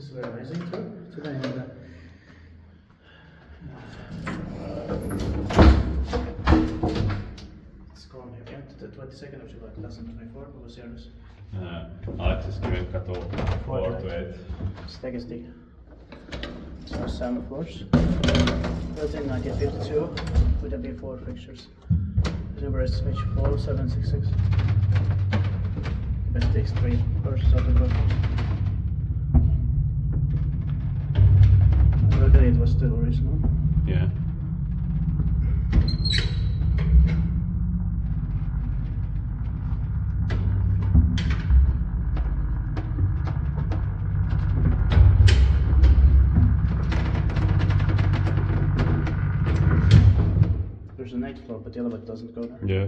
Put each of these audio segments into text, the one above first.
It's very amazing too. Today it's going again to the 22nd of July 2024. Who was yours? Aleksis Kiven, katu 4 to 8. Steg is D. So 7 floors. Built in 1952 with MB4 fixtures. The number is H4766. Best takes 3 versus other courses. Luckily it was still original. Yeah. There's an 8th floor, but the elevator doesn't go there. Yeah.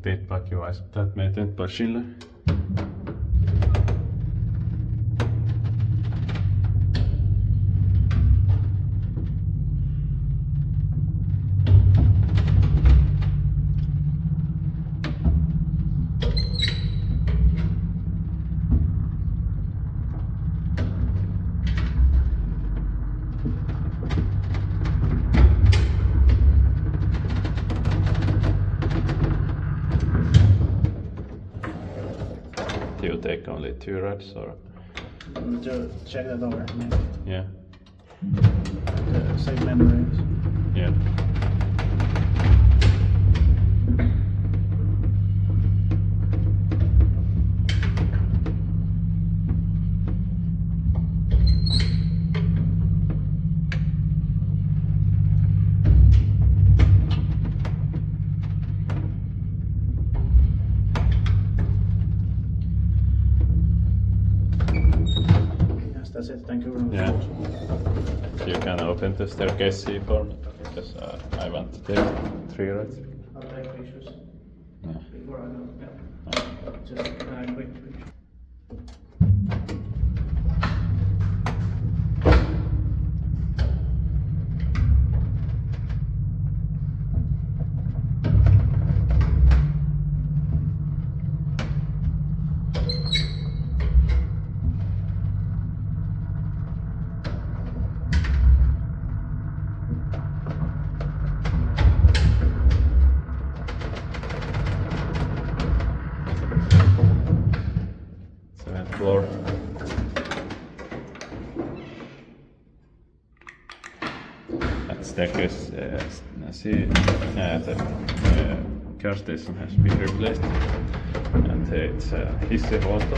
Speedbuggy-wise, that made it by Schiller. Do you take only 2 rides or? To check that over, maybe. Yeah. The save memories. Yeah. Yes, that's it. Thank you very much. Yeah. You can open the staircase C for me because I want to take 3 rides. I'll take pictures Yeah. before I go. Yeah. Just a quick picture. Floor. That staircase, the car station has been replaced, and it's Hissinhuolto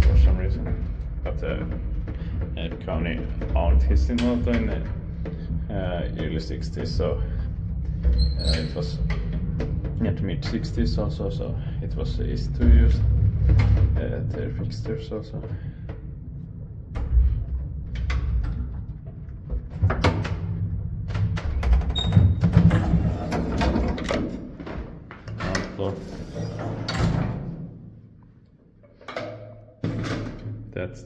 for some reason. But Kone owned Hissinhuolto in the early 60s, so it was in the mid 60s also, so it was easy to use. Their fixtures also. Ground floor. That's